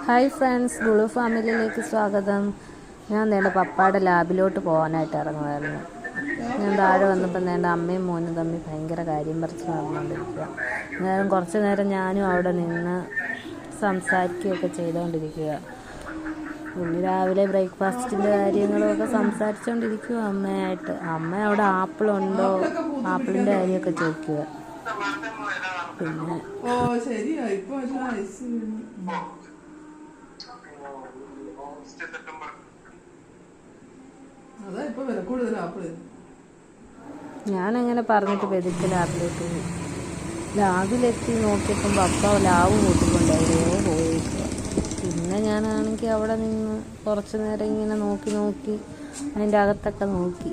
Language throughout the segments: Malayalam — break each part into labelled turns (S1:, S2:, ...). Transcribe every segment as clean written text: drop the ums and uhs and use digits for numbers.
S1: ഹായ് ഫ്രണ്ട്സ്, ഗുളു ഫാമിലിയിലേക്ക് സ്വാഗതം. ഞാൻ നേണ്ട പപ്പായുടെ ലാബിലോട്ട് പോകാനായിട്ട് ഇറങ്ങുമായിരുന്നു. ഞാൻ താഴെ വന്നപ്പോൾ നേണ്ട അമ്മയും മോനും തമ്മിൽ ഭയങ്കര കാര്യം പറിച്ച് നടന്നുകൊണ്ടിരിക്കുക. നേരം കുറച്ച് നേരം ഞാനും അവിടെ നിന്ന് സംസാരിക്കുകയൊക്കെ ചെയ്തുകൊണ്ടിരിക്കുക. പുള്ളി രാവിലെ ബ്രേക്ക്ഫാസ്റ്റിൻ്റെ കാര്യങ്ങളൊക്കെ സംസാരിച്ചുകൊണ്ടിരിക്കുക അമ്മയായിട്ട്. അമ്മ അവിടെ ആപ്പിളുണ്ടോ, ആപ്പിളിൻ്റെ കാര്യമൊക്കെ ചോദിക്കുക. പിന്നെ ഞാനങ്ങനെ പറഞ്ഞിട്ട് പെതിക്ക് ലാബിലെത്തി നോക്കിയപ്പം പപ്പ ലാവ് കൂട്ടിക്കൊണ്ട് എവിടെയോ പോയിരിക്കുക. പിന്നെ ഞാനാണെങ്കിൽ അവിടെ നിന്ന് കുറച്ച് നേരം ഇങ്ങനെ നോക്കി അതിൻ്റെ അകത്തൊക്കെ നോക്കി.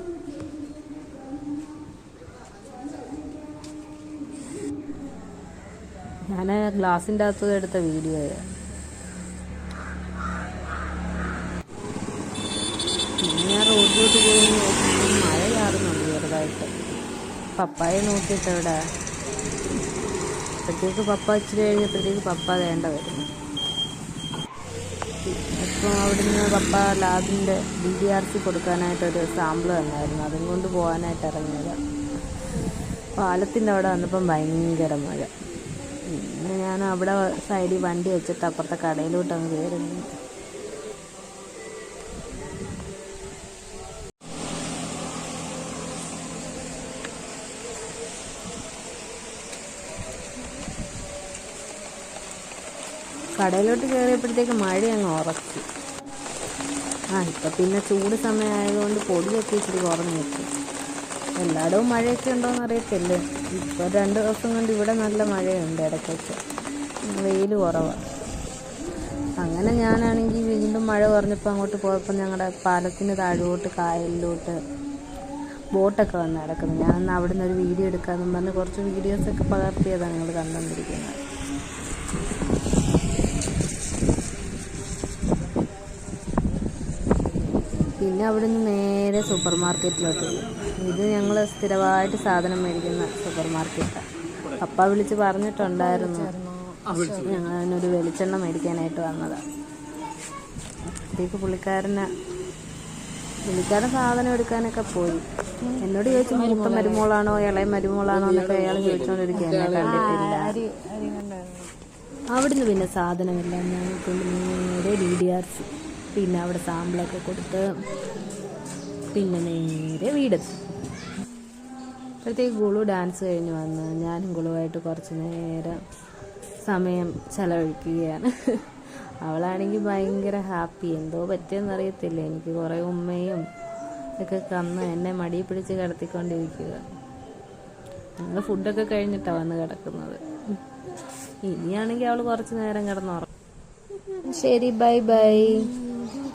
S1: ഞാൻ ഗ്ലാസിൻ്റെ അകത്ത് എടുത്ത വീഡിയോയാണ്. പിന്നെ ഞാൻ റോഡിലോട്ട് പോയി നോക്കുമ്പോൾ മഴ ചാറുന്നുണ്ട് ചെറുതായിട്ട്. പപ്പായെ നോക്കിയിട്ട് ഇവിടെ അപ്പോഴത്തേക്ക് പപ്പ ഇച്ചിരി കഴിഞ്ഞപ്പോഴത്തേക്ക് പപ്പ വേണ്ട വരുന്നു. ഇപ്പം അവിടുന്ന് പപ്പ ലാബിൻ്റെ DDRC കൊടുക്കാനായിട്ടൊരു സാമ്പിൾ തന്നായിരുന്നു. അതും കൊണ്ട് പോകാനായിട്ട് ഇറങ്ങിയതാണ്. പാലത്തിൻ്റെ അവിടെ വന്നപ്പം ഭയങ്കര മഴ. പിന്നെ ഞാൻ അവിടെ സൈഡിൽ വണ്ടി വെച്ചിട്ട് അപ്പുറത്തെ കടയിലോട്ട് അങ്ങ് കയറുന്നു. കടയിലോട്ട് കയറിയപ്പോഴത്തേക്ക് മഴ അങ്ങ് ഉറച്ചു. ഇപ്പം പിന്നെ ചൂട് സമയമായതുകൊണ്ട് പൊടിയൊക്കെ ഇച്ചിരി കുറഞ്ഞു കിട്ടും. എല്ലായിടവും മഴയൊക്കെ ഉണ്ടോയെന്ന് അറിയത്തില്ല. ഇപ്പോൾ 2 ദിവസം കൊണ്ട് ഇവിടെ നല്ല മഴയുണ്ട്, ഇടയ്ക്കൊക്കെ വെയിൽ കുറവാണ്. അങ്ങനെ ഞാനാണെങ്കിൽ വീണ്ടും മഴ കുറഞ്ഞപ്പോൾ അങ്ങോട്ട് പോയപ്പോൾ ഞങ്ങളുടെ പാലത്തിന് താഴോട്ട് കായലിലോട്ട് ബോട്ടൊക്കെ വന്ന് കിടക്കുന്നു. ഞാൻ അവിടെ നിന്ന് ഒരു വീഡിയോ എടുക്കാമെന്ന് പറഞ്ഞ് കുറച്ച് വീഡിയോസൊക്കെ പകർത്തിയതാണ് നിങ്ങൾ കണ്ടുകൊണ്ടിരിക്കുന്നത്. പിന്നെ അവിടെ നിന്ന് നേരെ സൂപ്പർ മാർക്കറ്റിലോട്ട് പോയി. ഇത് ഞങ്ങൾ സ്ഥിരമായിട്ട് സാധനം മേടിക്കുന്ന സൂപ്പർ മാർക്കറ്റാണ്. പപ്പ വിളിച്ച് പറഞ്ഞിട്ടുണ്ടായിരുന്നു ഞങ്ങൾ അതിനൊരു വെളിച്ചെണ്ണ മേടിക്കാനായിട്ട് വന്നതാണ്. അപ്പോഴത്തേക്ക് പുള്ളിക്കാരൻ സാധനം എടുക്കാനൊക്കെ പോയി. എന്നോട് ചോദിച്ചു മൂത്ത മരുമോളാണോ ഇളയ മരുമോളാണോ എന്നൊക്കെ അയാൾ ചോദിച്ചുകൊണ്ടിരിക്കുക. എന്നെ കണ്ടിട്ടില്ല. അവിടുന്ന് പിന്നെ സാധനമെല്ലാം ഞങ്ങൾക്കൊണ്ട് നേരെ DDRC, പിന്നെ അവിടെ സാമ്പിളൊക്കെ കൊടുത്ത് പിന്നെ നേരെ വീടെത്തി. അപ്പോഴത്തേക്ക് ഗുളു ഡാൻസ് കഴിഞ്ഞ് വന്ന് ഞാനും ഗുളുവായിട്ട് കുറച്ച് നേരം സമയം ചെലവഴിക്കുകയാണ്. അവളാണെങ്കിൽ ഭയങ്കര ഹാപ്പി. എന്തോ പറ്റിയെന്നറിയത്തില്ല. എനിക്ക് കുറേ ഉമ്മയും ഒക്കെ കന്ന് എന്നെ മടിയിൽ പിടിച്ച് കിടത്തിക്കൊണ്ടിരിക്കുക. ഞങ്ങൾ ഫുഡൊക്കെ കഴിഞ്ഞിട്ടാണ് വന്ന് കിടക്കുന്നത്. ഇനിയാണെങ്കിൽ അവൾ കുറച്ച് നേരം കിടന്നുറങ്ങും. ശരി, ബൈ.